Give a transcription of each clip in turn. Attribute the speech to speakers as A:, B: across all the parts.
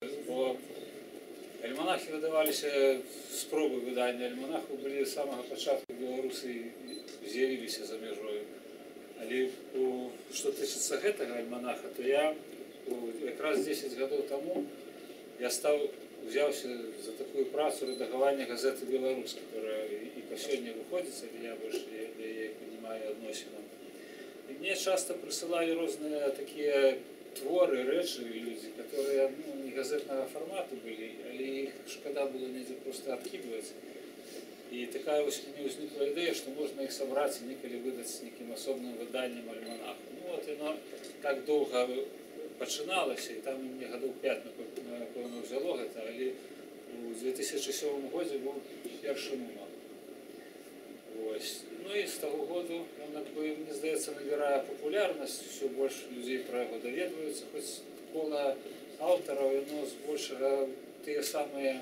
A: Бо альманахи видавалися, спроби видання альманаху були з самого початку Білорусі з'явилися за межою. Але що тичиться гэтага альманаха, то я якраз 10 років тому я взявся за таку працю редагування газети «Беларусь», яка і по сьогодні виходить, але я більше її піднімаю відносином. І мені часто присилали різні такі творы, речи, люди, которые не газетного формата были, але их шкода было нельзя просто откидывать. И такая у меня возникла идея, что можно их собрать и неколи выдать с неким особым выданием альманаха. Ну вот оно так долго починалось, и там мне годов 5, напевно, взяло это, але у 2007 году был первый номер. Ну и с того года он, мне здається, набирає популярність, все більше людей про його довідуються, хоч коло авторів, воно більше ті самі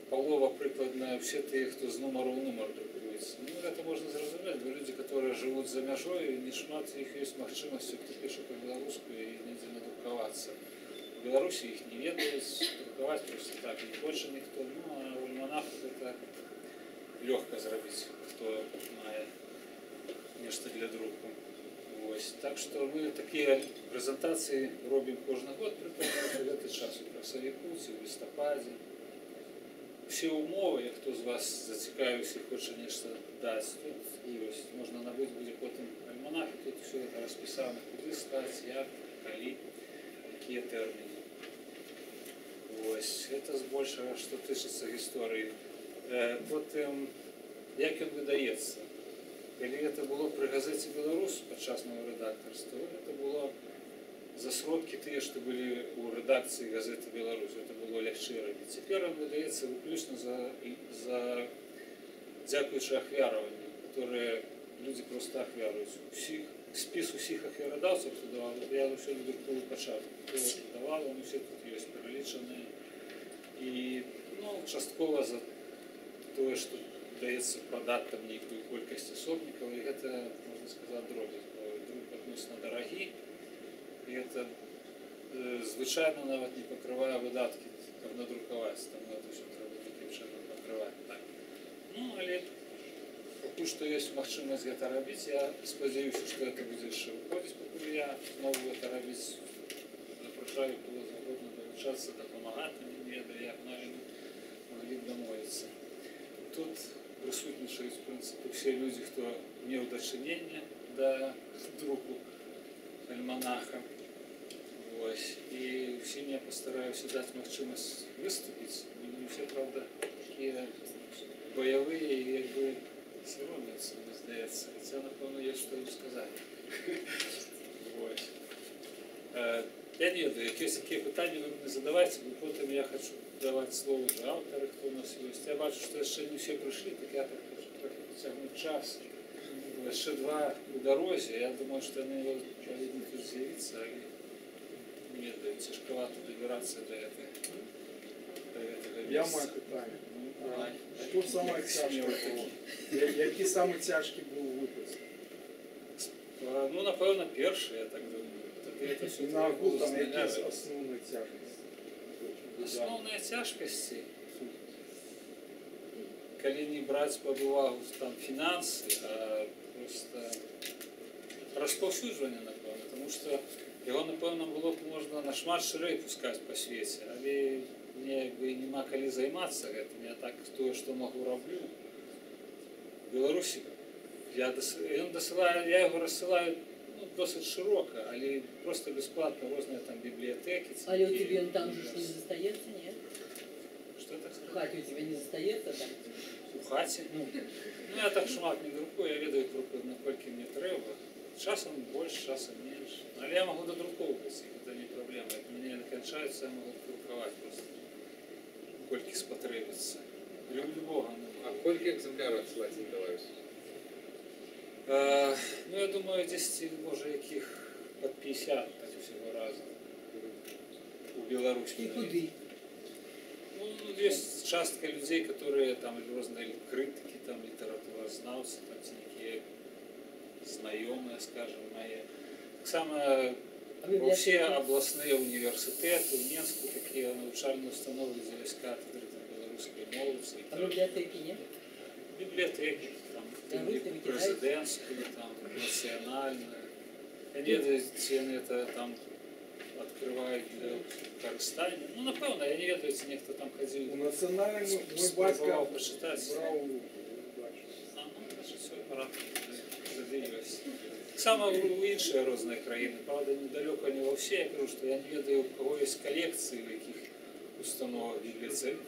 A: полова прикладно, всі ті, хто з номеру в номер друкується. Ну, це можна зрозуміти, бо люди, які живуть за межою, не шмат їх є можливість, хто пише по-білоруську і не надрукуватися. В Білорусі їх не ведають, друкувати просто так, і більше ніхто, ну, а в альманахах це легко зробити, хто має нечто для друку. Ось. Так що ми такі презентації робимо кожен год, приблизно в цей час, у красовику, в листопаді. Всі умови, як хто з вас зацікавився і хоче нечто дати, тут є. Можна набути буде потім альманах, і тут все це розписано, куди стати, як, коли, які терміни. Ось. Це збільшого, що тичиться історії. Потім, як він видається. Коли це було при газеті «Беларусь» подчас мого редакторства, це було за сродки ті, що були у редакції газети «Беларусь». Це було легше робити. Тепер він видається виключно за дякуючи ахвяруванню, яке люди просто ахвярують. Спис усіх ахвяродавців, хто давав, я все друкую початку. Хто давав, вони всі тут є перелічені. І, ну, частково за то, що дається продати там некую кількість особників, і це, можна сказати, дробить. Друк відносно дорогі, і це, звичайно, навіть не покриває видатки, як надрукувати, там це все треба таким чином покривати. Так. Ну, але поки що є можливість це робити, я сподіваюся, що це буде ще виходити, поки я знову це робити. Запрошую кого завгодно долучатися, допомагати мені, як навіть могли б домовитися. Тут присутнічають, в принципі, всі люди, хто мав дочинення до друку альманаха. Ось. І всім я постараюся дати можливість виступити. Вони всі, правда, такі бойові і якби соромляться, мені здається. Це, напевно, є що їм сказати. Ось. Я не веду, якісь такі питання ви мені задавайте, бо потім я хочу давати слово вже автору, хто у нас є. Я бачу, що ще не всі прийшли, так я так хочу трохи потягнути час. Ще два у дорозі, я думаю, що вони повинні тут з'явитися, і мені тяжковато добиратися до цього місця.
B: Я маю питання. Що саме тяжке було? Який саме тяжкий був випуск?
A: Ну, напевно, перший, я так думаю.
B: На огул там якісь основні тяжкості?
A: Основные тяжкости, коли не брать под увагу там финансы, а просто розповсюджування, напевно, тому що його, напевно, було б можна на шмат ширей пускати по світі, але мені якби нема коли займатися цим, я так то, що можу роблю. В Білорусі я його розсилаю досить широко, але просто безплатно різні там бібліотеки.
C: Але у тебе он там же не застається, ні?
A: Що так сказати?
C: В хаті у тебе не застається там?
A: У хаті? Ну, я так шмат не друкую, я ведаю прикладно, скільки мені треба. Часом більше, часом менше. Але я можу додруковувати їх, це не проблема. Як мені не кончаються, я можу друкувати просто. Скільки спотребиться. Люблю Бога.
D: А скільки екземплярів відсилати Ніколаївсь?
A: Ну, я думаю, десь, може, яких під 50 так всього разу у Білорусі.
C: І куди?
A: Ну, есть частка людей, которые там разные критики, там литературознавцы, там некие знакомые, скажем, мои. Так само
C: А
A: Во все
C: библиотеки?
A: областные университеты, в Минску такие навчальные установы, где есть кафедры белорусской мовы.
C: А библиотеки нет?
A: Библиотеки, там,
C: Да, вы там
A: президентские, там, национальные. Я не ведаю, ці вони это там открывают для користання. Ну, напевно, я не ведаю, ці ніхто там ходив.
B: У національному мой
A: Спробував
B: батько
A: почитати.
B: брав уроки.
A: А, ну, значить, все, пора задивилась. Так само в інші різні країни, правда, недалеко не во всі. Я кажу, що я не ведаю, у кого є колекції, в яких установах,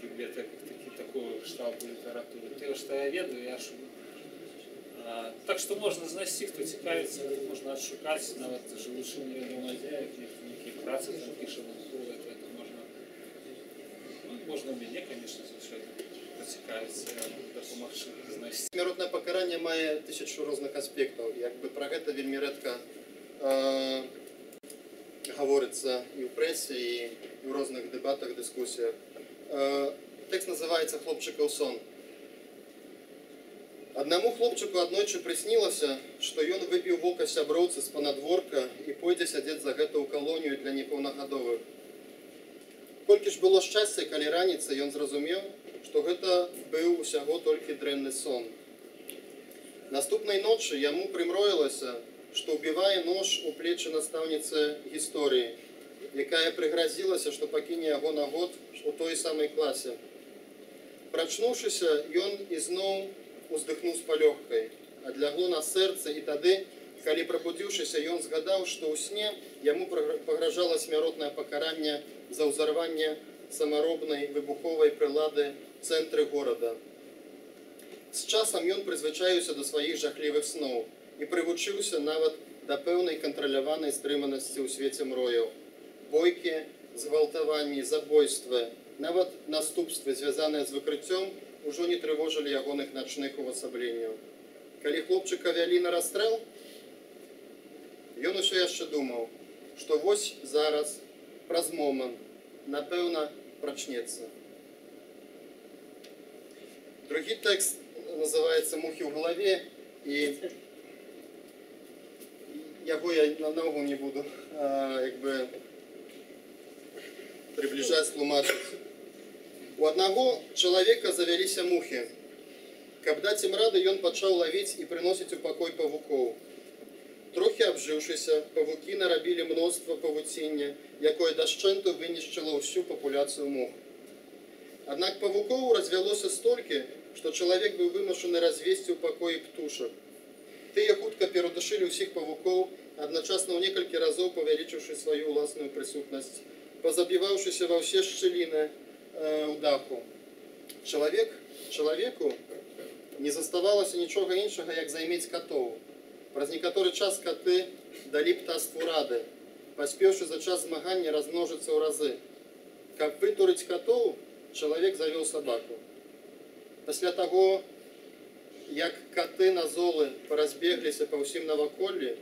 A: бібліотеках такого штабу літератури. Те, що я ведаю, я ж... Так що можна знайти, хто цікавиться, можна відшукати, навіть живучи невідомо де, які праці там пише науково, це можна... Ну, можна мені, звісно, звичайно, поцікавитися, допомогти знайти.
E: Смяротнае пакаранне мае тысячу розных аспектаў. Якби пра гэта вельмі рэдка гаворыцца і ў прэсе, і ў розных дэбатах, дыскусіях. Тэкст называецца «Хлопчыкаў сон». Аднаму хлопчыку аднойчы прыснілася, што ён выпіў вока сяброўцы з панадворка і пойдзе сядзець за гэта ў калонію для непаўнагадовых. Колькі ж было шчасця, калі раніцай ён зразумеў, што гэта быў усяго толькі дрэнны сон. Наступнай ночы яму прымроілася, што ўбівае нож у плечы настаўніцы гісторыі, якая прыгразілася, што пакіне яго на год у той самай класе. Прачнуўшыся, ён ізноў уздыхнуў з палёгкай, адлягло на сэрцы, і тады, калі прабудзіўшыся, ён згадаў, што ў сне яму пагражала смяротнае пакаранне за ўзарванне самаробнай выбуховай прылады в цэнтры горада. З часам ён прызвычаіўся да сваіх жахлівых сноў і прывучыўся нават да пэўнай кантраляванай стрыманасці ў свеце мрояў. Бойкі, згвалтаванні, забойствы, нават наступствы, звязаныя з выкрыццём, ужо не трывожылі ягоных начных увасабленняў. Калі хлопчыка вялі на расстрэл, ён усё яшчэ думаў, што вось зараз, праз момант, напэўна, прачнецца. Другі тэкст называецца «Мухі ў галаве», і яго я наогул не буду приближаць, тлумачыць. У аднаго чалавека завяліся мухі. Каб даць ім рады, ён пачаў лавіць і прыносіць у пакой павукоў. Трохі абжыўшыся, павукі нарабілі мноства павуціння, якое дашчэнту вынішчыла ўсю папуляцыю мух. Аднак павукоў развялося столькі, што чалавек быў вымушаны развесці ў пакоі птушак. Тыя хутка перадушылі ўсіх павукоў, адначасна ў некалькі разоў павялічыўшы сваю ўласную прысутнасць, пазабіваўшыся ва ўсе шчыліны у даху. Чалавеку не заставалася нічога іншага, як займець катоў. Праз некаторы час каты далі птаству рады, паспеўшы за час змагання размножыцца ў разы. Каб вытурыць катоў, чалавек завёў сабаку. Пасля таго, як каты на золы паразбегліся па ўсім наваколлі,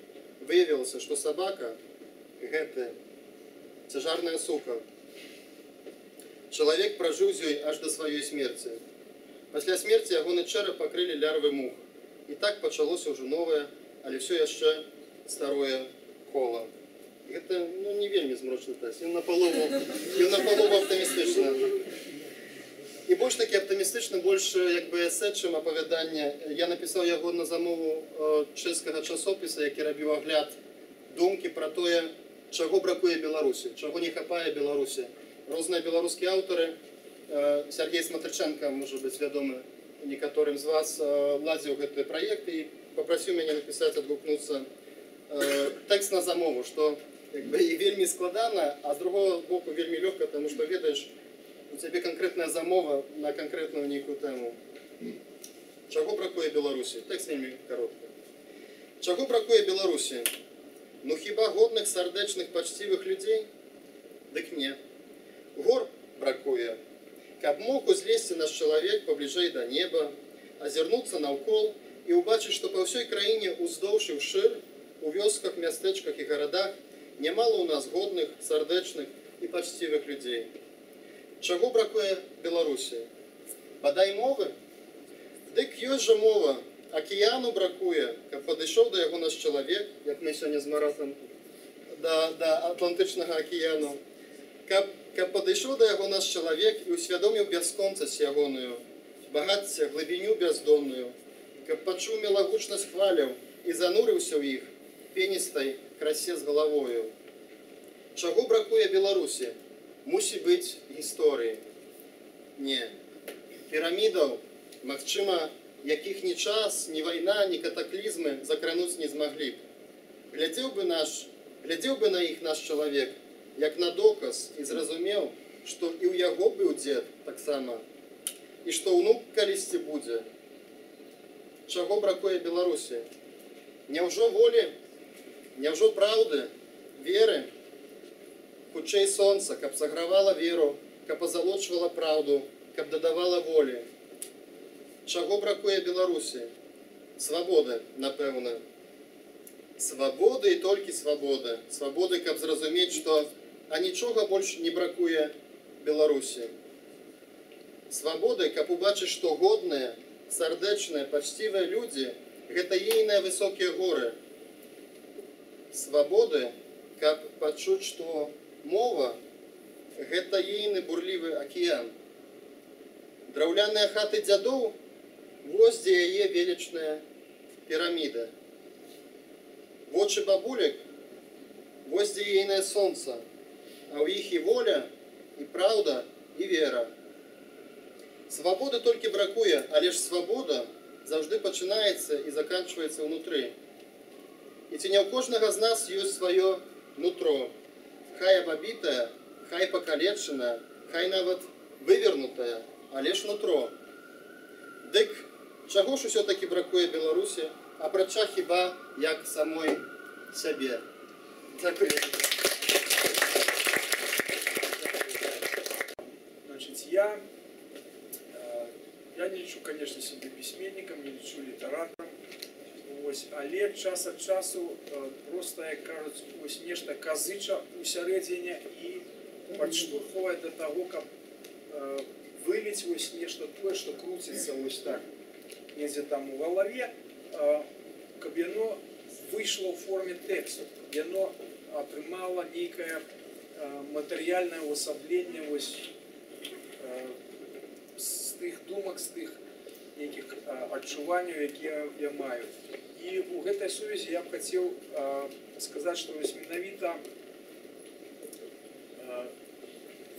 E: выявілася, што сабака – гэта цяжарная сука. Чалавек пражыў з ёй аж да сваёй смерці. Пасля смерці ягоны чэрап пакрылі лярвы мух. І так пачалося ўжо новае, але ўсё яшчэ старое кола. Гэта не вельмі змрочны тэкст, ён напалову аптымістычны. І больш такі аптымістычны, больш эсэ, чым апавяданне. Я напісаў яго на замову чэшскага часопіса, які рабіў агляд думкі пра тое, чаго бракуе Беларусі, чаго не хапае Беларусі. Розныя беларускія аўтары, Сергей Смотрыченко, можа быць, вядомы некаторым з вас, ладзіў гэты праект і папрасіў мяне напісаць, адгукнуцца тэкст на замову, што і вельмі складана, а з другого боку вельмі лёгка, таму што ведаеш, у цябе канкрэтная замова на канкрэтную нейкую тэму. Чаго бракуе Беларусі? Тэкст вельмі кароткі. Чаго бракуе Беларусі? Ну хіба годных, сардэчных, пачцівых людзей? Дык не. Гор бракуе. Каб мог узлезці наш чалавек пабліжэй да неба, азірнуцца наўкол і ўбачыць, што па ўсёй краіне уздоўж і ўшыр, у вёсках, мястэчках і гарадах нямала ў нас годных, сардэчных і пачцівых людзей. Чаго бракуе Беларусі? Бадай мовы? Дык ёсць жа мова. Акіяну бракуе, каб падышоў да яго наш чалавек, як мы сёння з Маратам да Атлантычнага акіяну. Каб падышоў да яго наш чалавек і усвядоміў бясконцасць ягоную, багацце, глыбіню бяздонную, каб пачуў мілагучнасць хваляў і занурыўся ў іх пеністай красе з галавою. Чаго бракуе Беларусі? Мусі быць гісторыі. Не. Пірамідаў, магчыма, якіх ні час, ні вайна, ні катаклізмы закрануць не змаглі б. Глядзеў бы на іх наш чалавек, як на доказ, і зразумеў, што і ў яго быў дзед таксама, і што ўнук калісьці будзе. Чаго бракуе Беларусі? Няўжо волі? Няўжо праўды? Веры? Хутчэй сонца, каб сагравала веру, каб азалочвала праўду, каб дадавала волі. Чаго бракуе Беларусі? Свабоды, напэўна. Свабоды і толькі свабоды. Свабоды, каб зразумець, што нічога больш не бракуе Беларусі. Свабоды, каб убачыць, што годныя, сардэчныя, пачцівыя людзі – гэта ейныя высокія горы. Свабоды, каб пачуць, што мова – гэта ейны бурлівы акіян. Драўляныя хаты дзядоў – вось дзе яе велічная піраміда. Вочы бабулек – вось дзе ейнае сонца, а ў іх і воля, і праўда, і вера. Свабоды толькі бракуе, але ж свабода заўжды пачынаецца і заканчваецца ўнутры. І ці не ў кожнага з нас ёсць сваё нутро, хай абабітае, хай пакалечанае, хай нават вывернутае, але ж нутро. Дык чаго ж усё-такі бракуе Беларусі, апрача хіба як самой сябе. Дзякуй.
B: Значит, я не лічу, конечно, себе письменником, не лічу літаратарам, але час ад часу просто, як кажуць, нешта казыча у сярэдзіне і падштурхвае да таго, каб выліць нешта тое, што круціцца так, недзе там у галаве, каб яно выйшло ў форме тэксту, яно атрымала нейкае матэрыяльнае ўвасабленне з тых думак, з тых нейкіх адчуванняў, якія я маю. І ў гэтай сувязі я б хацеў сказаць, што менавіта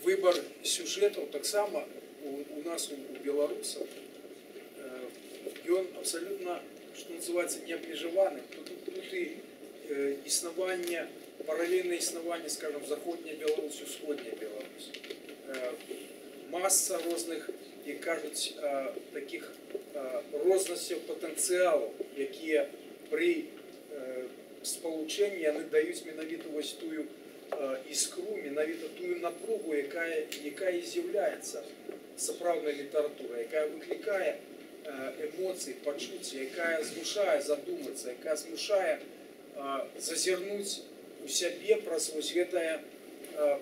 B: выбар сюжэтаў таксама у нас, у беларусаў, ён абсалютна, што называецца, не абмежаваны. Тут і існаванне, паралельнае існаванне, скажем, заходняя Беларусь, усходняя Беларусь. Маса розных, як кажуць, таких рознасцяў патэнцыялаў, якія пры спалучэнні яны даюць менавіта вось тую іскру, менавіта тую напругу, якая і з'яўляецца сапраўднай літаратурай, якая выклікае эмоцыі, пачуцці, якая змушае задумацца, якая змушае зазірнуць у сябе праз вось гэтае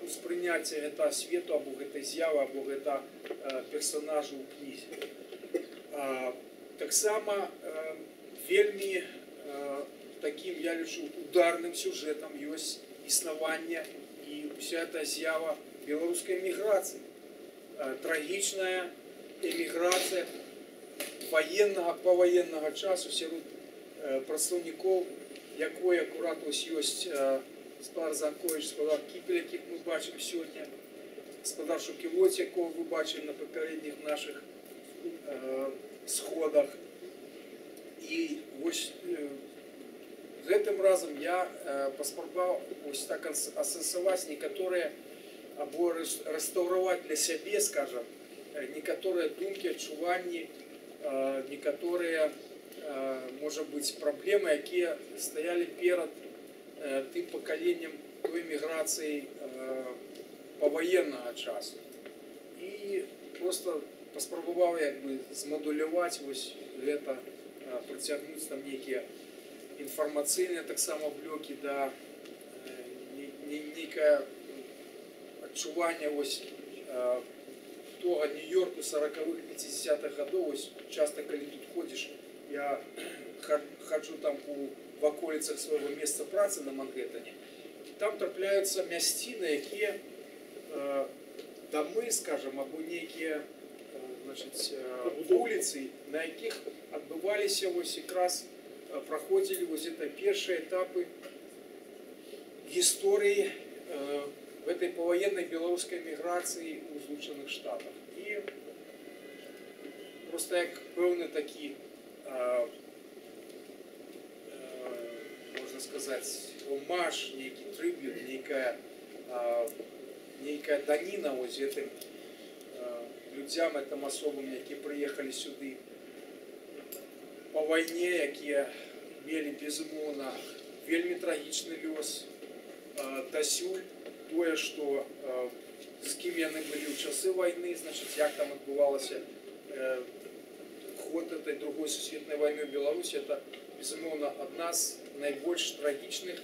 B: успрыняцце гэта свету, або гэтай з'явы, або гэта персонажу ў кнізе. Таксама вельмі такім, я лічу, ударным сюжэтам ёсць існаванне і ўся эта з'ява беларускай эміграцыі. Трагічная эміграцыя паваеннага часу сярод прадстаўнікоў, якой акурат ёсць гаспадар Занкович, гаспадар Кіпель, якіх мы бачым сёння, гаспадар Шукілоць, якого вы бачылі на папярэдніх нашых сходах. І вось гэтым разам я паспрабаваў так асэнсаваць некаторыя або рэстаўраваць для сябе, скажам, некаторыя думкі, адчуванні, некаторыя, можа быць, праблемы, якія стаялі перад тым пакаленнем той эміграцыі паваеннага часу. І просто паспрабаваў змадуляваць вось гэта, прыцягнуць там нейкія інфармацыйныя таксама блокі да нейкае адчуванне вось тога Нью-Йорку 40-х, 50-х гадоў. Часта, калі тут ходзіш, я хаджу там у ваколіцах свайго месца працы на Манхэттане, там трапляюцца мясціны, якія дамы, скажем, або нейкія вуліцы, на якіх адбываліся вось якраз праходзілі вось это першыя этапы гісторыі гэтай паваеннай беларускай міграцыі ў Злучаных Штатах. І просто як пэўны такі, можна сказаць, омаж, нейкі трыб'ют, нейкая даніна вось гэтым людзям, гэтым асобам, якія прыехалі сюды па вайне, якія мелі, безумоўна, вельмі трагічны лёс. Дасюль тое, што з кім яны былі ў часы вайны, значыць, як там адбывалася ход этой другой сусветнай вайны ў Беларусі, это, безумоўна, адна з найбольш трагічных,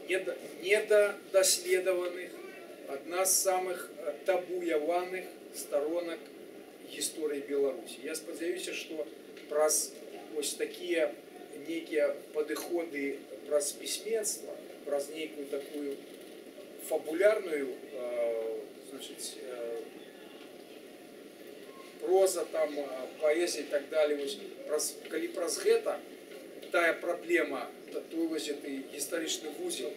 B: недадаследаваных, адна з самых табуяваных сторонак гісторыі Беларусі. Я спадзяюся, што праз ось такія нейкія падыходы праз пісьменства, праз нейкую такую фабулярную, значыць, проза, там, паэзія і так далее, калі праз гэта тая праблема, той вось гэты гістарычны вузел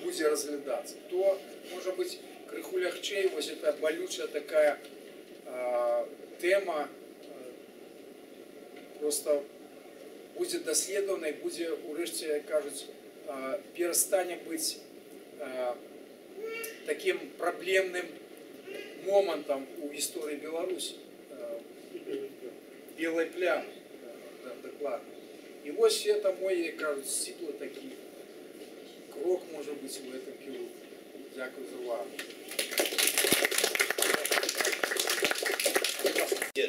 B: будзе разглядацца, то, можа быць, крыху лягчэй вось эта балючая такая тэма просто будзе даследавана і будзе, урэшце, кажуць, перастане быць таким праблемным момантам у гісторыі Беларусі, белой плямы, дакладна. І вось это мой, кажуць, сціплы такі крок, можа быць, у гэтым кірунку. Дякую за увагу.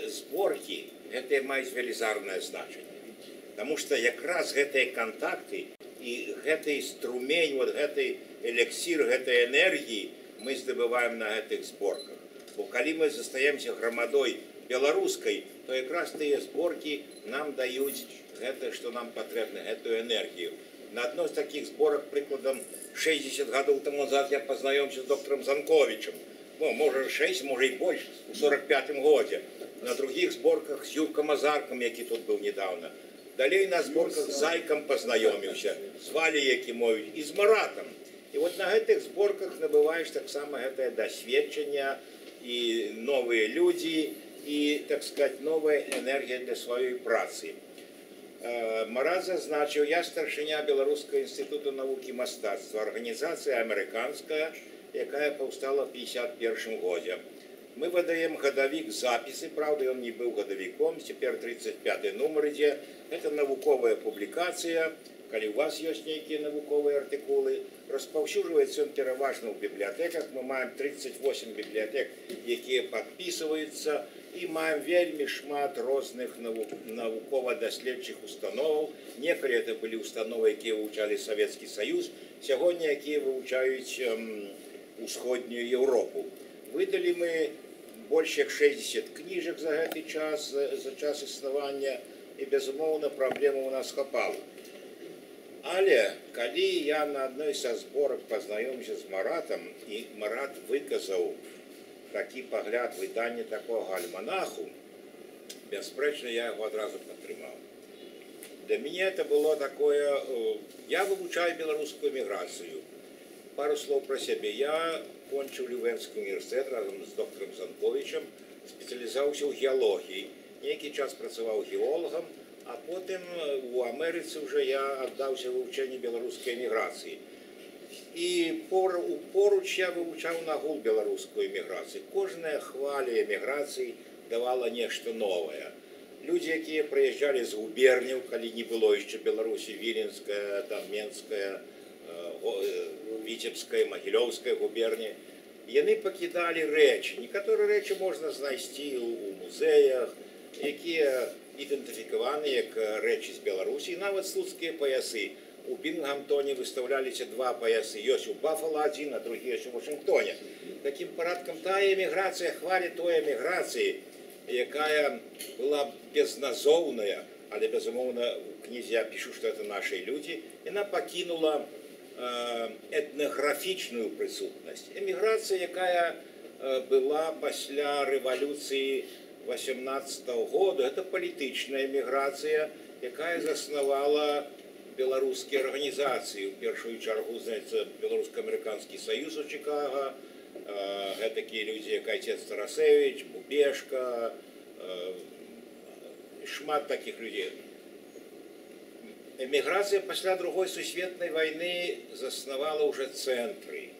F: Зборкі гэта маюць велізарнае значэнне. Таму што якраз гэтыя кантакты і гэты струмень, вот гэты элексір, гэтай энергіі мы здабываем на гэтых зборках. Бо калі мы застаемся грамадой беларускай, то якраз тыя зборкі нам даюць гэта, што нам патрэбна, гэтую энергію. На адной з такіх зборак, прыкладам, 60 гадоў таму назад я пазнаёмся з доктором Занковичем. Ну, можа 6, можа і больш, у 45-м годзе. На другіх зборках з Юрком Азарком, які тут быў недавно. Далей на зборках з Зайкам пазнаёміўся, з Валей Якімович і з Маратам. І вот на гэтых зборках набываеш таксама гэтае дасведчанне і новыя людзі, і, так сказать, новая энергія для сваёй працы. Марат зазначыў, я старшыня Беларускага інстытуту навукі і мастацтва, арганізацыя амерыканская, якая паўстала ў 51-м годзе. Мы выдаем гадавік запісы, правда, ён не быў гадавіком, цяпер 35-й нумар ідзе. Гэта навуковая публікацыя, калі у вас ёсць нейкія навуковыя артыкулы. Распаўсюджваецца ён пераважна ў бібліятэках. Мы маем 38 бібліятэк, якія падпісваюцца, і маем вельмі шмат розных навукова-даследчых установаў. Некалі это былі установы, якія вывучалі Савецкі Саюз, сягоння якія вывучаюць усходнюю Еўропу. Выдалі мы больш як 60 кніжак за гэты час, за час існавання, і, безумоўна, праблему ў нас хапала. Але, калі я на адной са зборак пазнаёмся з Маратам, і Марат выказаў такі пагляд выдання такога альманаху, бясспрэчна, я яго адразу падтрымаў. Для мяне это было такое... Я вывучаю беларускую міграцыю. Пару слоў пра сябе. Я кончыў Лювенскі універсітэт разам з доктором Занковичем, спецыялізаваўся ў геалогіі. Нейкі час працаваў геолагам, а потым у Амерыцы ўжо я аддаўся вывучэнню беларускай міграцыі. І поруч я вывучаў нагул беларускую міграцыю. Кожная хваля эміграцыі давала нешта новае. Людзі, якія прыязджалі з губерняў, калі не было яшчэ Беларусі, Віленская, там, Менская, Віцебская, Магілёўская губерні, яны пакідалі рэчы. Некаторыя рэчы можна знайсці ў музеях, якія ідэнтыфікаваны як рэчы з Беларусі, і нават слуцкія паясы. У Бінгhamтоне выстаўляліся два паясы. Ёсць у Бафала адзін, а другі ёсць у Вашынгтоне. Такім парадкам тая эміграцыя хваля той эміграцыі, якая была безназоўная, але, безумоўна, у кнізе я пішу, што это нашы людзі, яна пакінула этнаграфічную прысутнасць. Эміграцыя, якая была пасля рэвалюцыі 18-го года, это палітычная эміграцыя, якая заснавала беларускія арганізацыі. У першую чаргу, знаецца, Беларуска-амерыканскі саюз у Чикаго, гэтакія людзі, як айцец Тарасевич, Бубешка, шмат такіх людзей. Эміграцыя пасля другой сусветнай вайны заснавала ўжо цэнтры,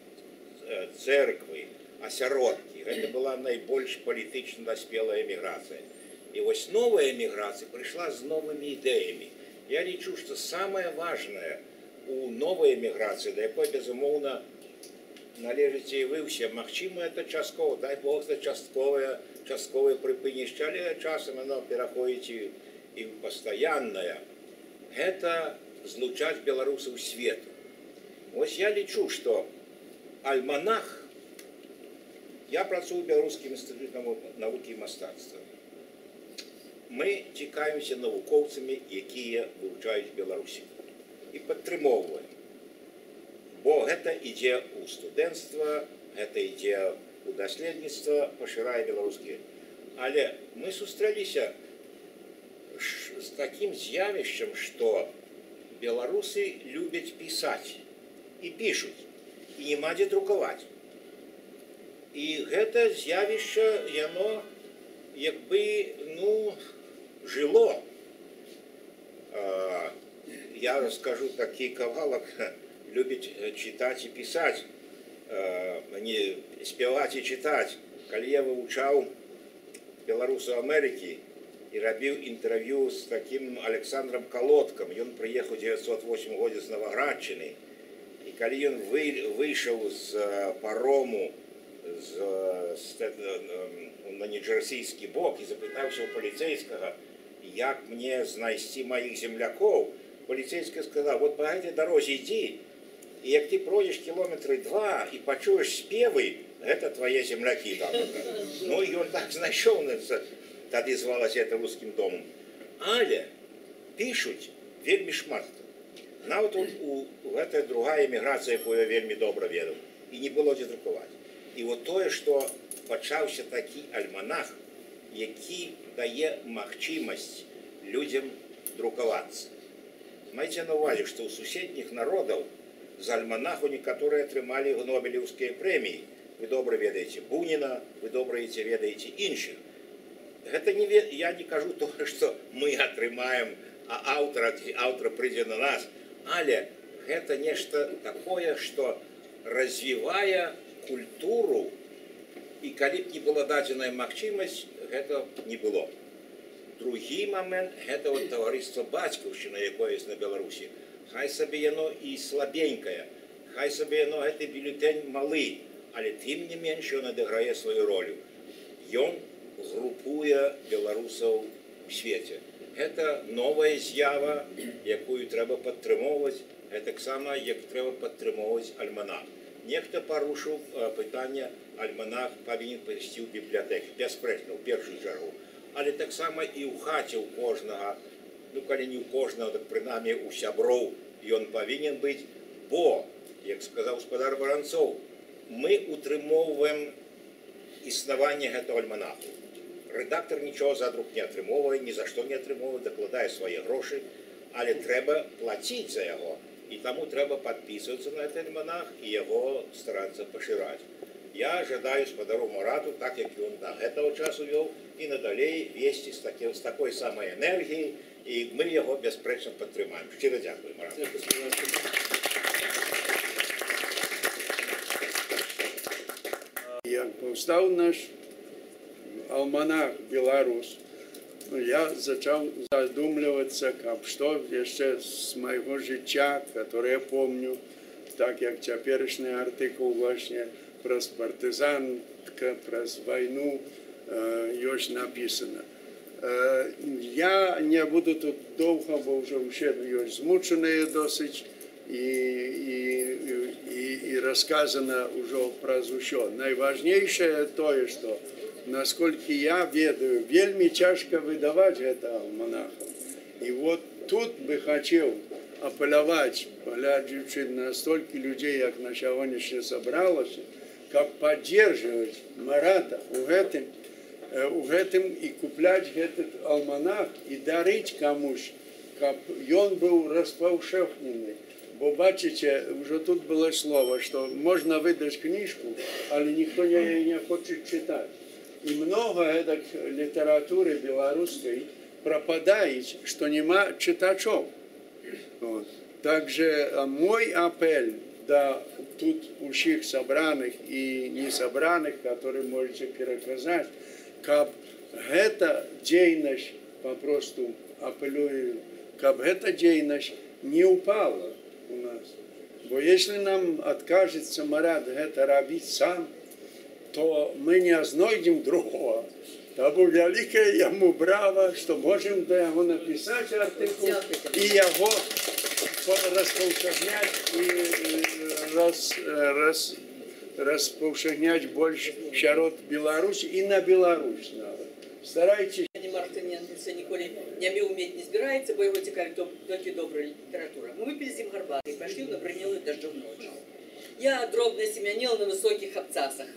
F: цэрквы, асяродкі. Гэта была найбольш палітычна даспелая эміграцыя. І вось новая эміграцыя прыйшла з новымі ідэямі. Я лічу, што самае важнае у новай эміграцыі, да якой, безумоўна, належыце і вы ўсе, магчыма, это часткова, дай Бог, это частковае прыпынішча, але часам оно пераходзіць і ў пастаяннае. Гэта злучаць беларусаў свету. Вось я лічу, што альманах, я працую ў Беларускім інстытуце навукі і мастацтва. Мы цікавімся навукоўцамі, якія вывучаюць Беларусі, і падтрымоўваем. Бо гэта ідзе ў студэнцтва, гэта ідзе ў даследніцтва, пашырае беларускі. Але мы сустрэліся з такім з'явішчам, што беларусы любяць пісаць і пішуць, і няма дзе друкаваць. І гэта з'явішча, яно як бы, жыло. Я раскажу такі кавалак, любіць чытаць і пісаць, не спяваць і чытаць. Калі я вывучаў беларусаў Амерыкі і рабіў інтэрв'ю з такім Александром Колодкам, ён прыехаў у 1908 годзе з Наваградчыны, і калі ён выйшаў з парому на ніджерсійскі бок і запытаўся ў паліцейскага, як мне знайсці маіх землякоў, паліцейскі сказаў, вот по гэтай дарозе ідзі, і як ты пройдзеш кілометры 2 і пачуеш спевы, гэта твае землякі. Ну, і ён так знайшоў, тады звалася это рускім домам. Але пішуць вельмі шмат. Нават гэта другая эміграцыя, якую я вельмі добра ведаў, і не было дзе друкаваць. І вот тое, што пачаўся такі альманах, які дае магчымасць людзям друкавацца. Майце на ўвазе, што ў суседніх народаў з альманаху некаторыя атрымалі нобелеўскія прэміі. Вы добра ведаеце Буніна, вы добра ведаеце іншых. Гэта я не кажу тое, што мы атрымаем, а аўтар прыйдзе на нас, але гэта нешта такое, што развівае культуру, і калі б не была дадзеная магчымасць, гэта не было. Другі момент – гэта таварыства бацькаўшчына, якое ёсць на Беларусі. Хай сабе яно і слабенькае, хай сабе яно гэты бюлетэнь малы, але тым не менш ён адыграе сваю ролю. Ён групуе беларусаў у свеце. Гэта новая з'ява, якую трэба падтрымоўваць, гэтаксама, як трэба падтрымоўваць альманах. Нехта парушыў пытанне, альманах павінен пайсці ў бібліятэку, бясспрэчна, ў першую чаргу. Але таксама і ў хаце ў кожнага, калі не ў кожнага, так прынамі у сяброў ён павінен быць, бо, як сказаў гаспадар Варанцоў, мы утрымоўваем існаванне гэтага альманаху. Рэдактар нічого за друк не атрымоўвае, ні за што не атрымоўвае, дакладае свае грошы, але трэба плаціць за яго. І таму трэба падпісвацца на гэты альманах і яго старацца пашыраць. Я жадаю гаспадару Марату, так як ён да гэтага часу вёў, і надалей весці з такой самай энергіяй, і мы яго бясспрэчна падтрымаем. Шчыра дзякую, Марат.
G: Як паўстаў наш альманах «Беларус», я зачаў задумлівацца, каб што яшчэ з майго жыцця, которое я помню, так як цяперашні артыкул właśnie праз партызанка, праз вайну ёсць напісана. Я не буду тут доўга, бо ўжо ўсе ёсць змучаныя досыць і расказана ўжо праз усё. Найважнейшае тое, што насколькі я ведаю, вельмі цяжка выдаваць гэта альманахам. І вот тут бы хацеў апеляваць, глядзячы на столькі людзей, як на сягонняшні сабралася, каб паддерживаць Марата у гэтым і купляць гэты альманах і дарыць камусь, каб ён быў распаўшэхнены. Бо бачыце, ўжо тут было слова, што можна выдаць кніжку, але ніхто не хоча чытаць. І многа гэтак літаратуры беларускай прападаюць, што няма чытачоў. Также мой апель да тут усіх сабраных і несабраных, которые можете пераказаць, каб гэта дзейнасць, папросту апелюю, каб гэта дзейнасць не упала у нас. Бо если нам откажется Марат гэта рабіць сам, то мы не знойдем другого. Таму вялікае яму брава, што можем да яго напісаць артыкул і яго распаўсюдняць і распаўсюдняць больш сярод Беларусі і на Беларусь нават. Старайтесь.
C: Мартыненко ніколі не меў умець не збіраецца, бо яго цікавіць толькі добрая літаратура. Мы выпілі з ім гарбаты і пайшлі на прынялую дажджом ноч. Я дробна семянел на высокіх абцасах.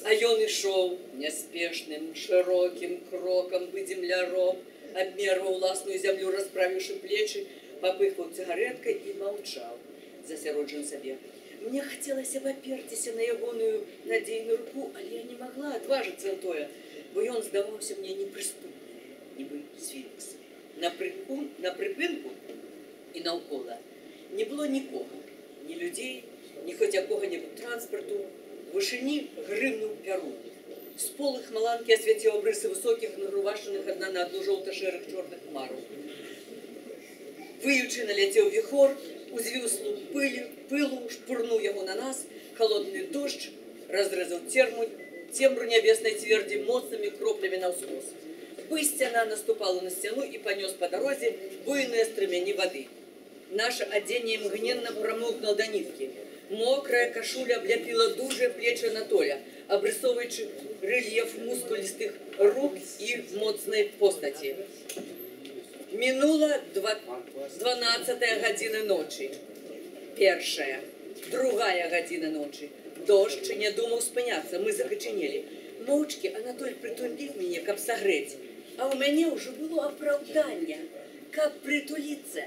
C: А ён ішоў няспешным, шырокім крокам бы земляром, абмерваў уласную зямлю, расправіўшы плечы, папыхваў цыгареткай і маўчаў, засяроджан сабе. Мне хацелася б аперціся на ягоную надзейную руку, але я не магла адважыцца на тое, бо ён здаваўся мне непрыступным, нібы сфінкс. На прыпынку і наўкола не было нікога, ні людзей, ні хоць якога-небудзь транспарту. У вышыні грымнуў пярун. З полых маланкі асвяціў абрысы высокіх, нагрувашчаных адна на адну жоўта-шэрых чорных хмараў. Выючы наляцеў віхор, узвіў слуп пылу, шпурнуў яго на нас, халодны дождж разрэзаў цемру нябеснай цвердзі моцнымі кроплямі на ўскос. Бысцяна наступала на сцяну і панёс па дарозе буйныя стрымені вады. Наше адзенне мгненна прамокнула да ніткі. Мокрая кашуля обляпила дужие плечи Анатоля, обрисовываючи рельеф мускулистых рук и моцной постати. Минула 12-я година ночи. Першая, другая година ночи. Дождь не думал спыняться, мы закоченели. Моўчкі Анатоль притулил меня, каб согреть. А у меня уже было оправдание, как притулиться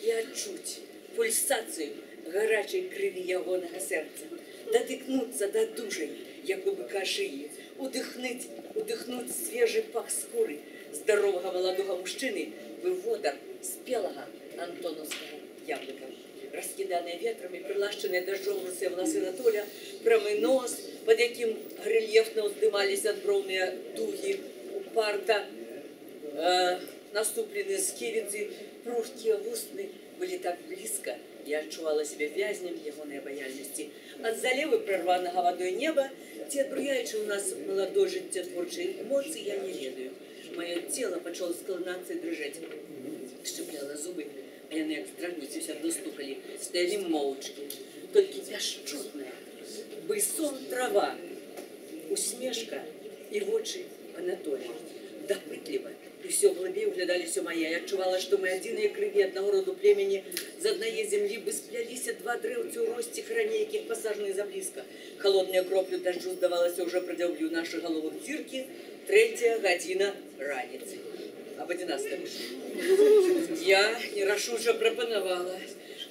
C: и отчуть пульсацию гарячай крыві ягонага сэрца, датыкнуцца да дужай, як у быка шыі, удыхнуць свежы пах скуры здаровага маладога мужчыны, выводар спелага антонаўскага яблыка. Раскіданыя ветрамі, прылашчаныя дажджом русыя валасы Анатоля, прамы нос, пад якім рэльефна ўздымаліся адброўныя дугі, упарта наступленыя сківіцы, прухкія вусны былі так блізка. Я адчувала себе вязнем ягонай абаяльнасці. Ад залевы прарванага вадой неба, ці адбруяючы ў нас маладой жыццятворчай эмоцыі, я не ведаю. Маё цела пачало складацца і дрыжэць. Шчыпляла зубы, а яны як страгніцусь адно стукалі, стаялі моўчкі, толькі бясчутная. Бысон трава, усмешка і вочы Анатолія. Дапытліва. І ўсё глыбей углядаліся мае. Я адчувала, што мы адзіныя крыві аднаго роду племені з аднае зямлі бы спляліся два дрэўцы ў росце хране, якіх пасажаны заблізка. Халодная кроплю дажджу, здавалася, ўжо прадзяўлю нашы галовы дзіркі. 3-я гадзіна раніцы. Аб 11. Я нерашуча прапанавала.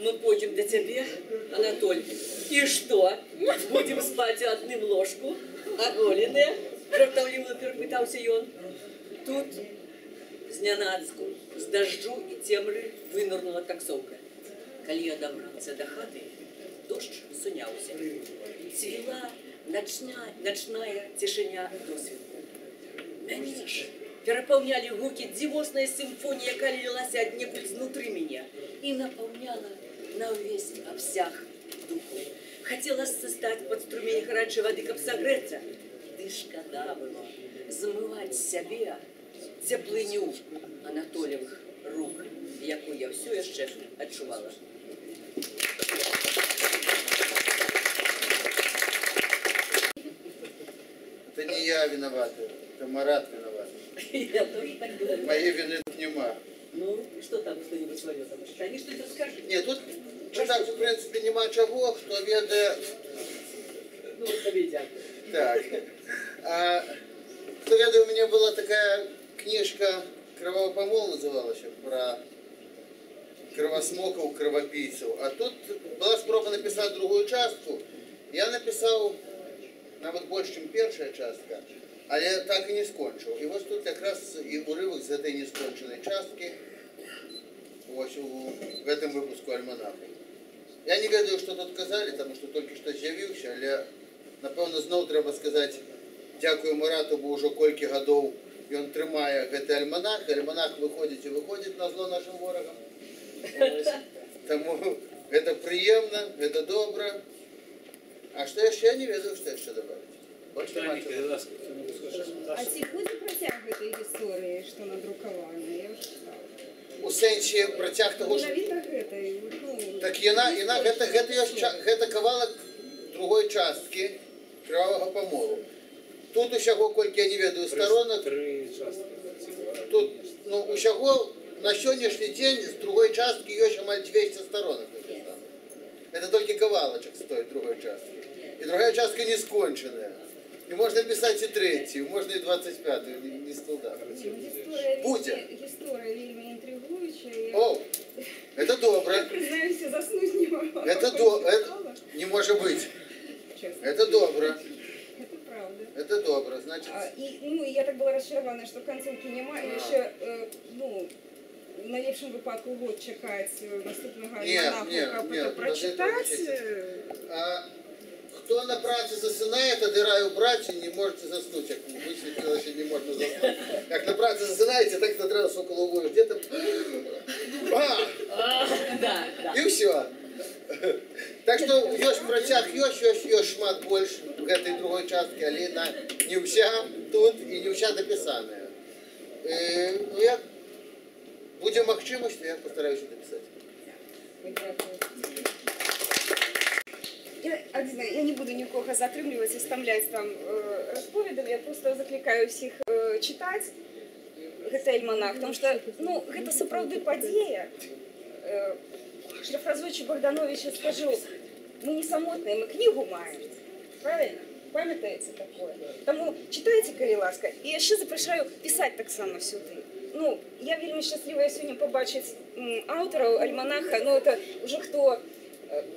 C: Мы пойдем до цябе, Анатоль. І што? Будем спаць у адным ложку? Аголеныя? Жартаўліва перапытаўся ён. Тут знянацку, з дажджу і цемры вынырнула таксоўка. Калі я дабраўся да хаты, дождж суняўся. Цвіла начная цішыня досвітку. Мяне ж перапаўнялі гукі дзівосная сімфонія, якая лілася аднекуль знутры мяне і напаўняла на ўвесь абсяг духу. Хацела стаць пад струмень гарачай вады, каб сагрэцца. Ды шкада было змываць сябе цеплыню Анатолевых рук, якую я ўсё яшчэ адчувала.
E: Это не я виноват, это Марат виноват.
C: Я тоже так думаю.
E: Моей вины тут нема.
C: Ну, что там кто-нибудь свое там? Они что-то расскажут.
H: Ні, тут читати, в принципі, нема чого, хто веде.
C: Ну, вот победят.
H: Так. А, хто веде, у мене була така книжка «Кровавый помол» називалася, про кровосмоков, кровопийцев. А тут була спроба написати другу частку. Я написав навіть більше, ніж перша частка, але так і не скончив. І ось тут якраз і уривок з цієї несконченої частки ось в этом випуску «Альманаху». Я не ведаю, що тут казали, тому що тільки що з'явився, але напевно знову треба сказати дякую Марату, бо вже кілька років він тримає цей альманах. Альманах виходить і виходить на зло нашим ворогам. Ось. Тому це приємно, це добре. А що ще я не ведаю, що ще додати. Більше нема
A: Таня,
H: чого.
A: будь ласка, хто-небудь скаже?
I: А ці буде протяг цієї історії, що надруковані? Я вже читала.
H: У сенсі протяг того,
I: Ну,
H: що...
I: навіть этой, ну...
H: Так гэта кавалак другой часткі кровавого помолу. Тут усяго, колькі я не ведаю, сторонок,
A: Три частки.
H: тут, ну, усяго на сённяшні дзень з другой часткі ёсць амаль 200 сторонок написано. Это толькі кавалачак стоит другой часткі. І другая частка не сконченая. І можна писати і третю, можна і 25-ю, не студа. Будя.
I: Історія вельми інтригуюча.
H: О, это добре.
I: Я признаюся, заснуть не могла.
H: Это не может быть.
I: Честно.
H: Это добре.
I: Это правда.
H: Это добре, значит.
I: Ну, і я так була розчарована, що концовки нема, і ще, ну, в найліпшому випадку год чекати наступного
H: Ні,
I: альманаху,
H: ні,
I: як
H: ні,
I: це
H: подожди,
I: прочитати.
H: А хто на праці засинає, то дираю праці, не можете заснути. Як висвітлило, що не можна заснути. Як на праці засинаєте, так то треба з головою. Де там?
C: Да, да.
H: І все. Так що ёсць протяг, ёсць шмат больш в гэтай другой часткі, але не ўся тут і не ўся дапісаная. Ну, як будзе магчымасць, то я постараюся напісаць.
I: Я не буду нікого затрымліваць і стамляць там расповедам, я просто заклікаю ўсіх чытаць гэты альманах, потому что, ну, гэта сапраўды падзея. Перафразуючи Богдановича, скажу, мы не самотные, мы книгу маем. Правильно? Пам'ятаєте такое? Тому читайте, калі ласка, і я ще запрошую писати так само сюди. Ну, я вельми щаслива сьогодні побачити авторів альманаха, ну, це вже хто,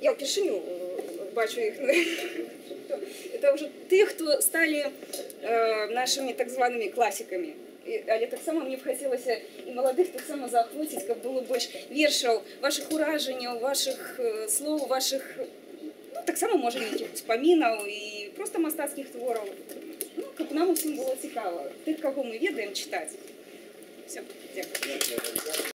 I: я вперше бачу їх, це вже ті, хто стали нашими так званими класиками. Але так само мені б хотілося і молодих так само заохотити, щоб було більше віршів, ваших уражень, ваших слов, ваших, ну, так само, може, яких спомінів і просто мистецьких творів. Ну, щоб нам усім було цікаво. Тих, кого ми ведаємо, читати. Все, дякую.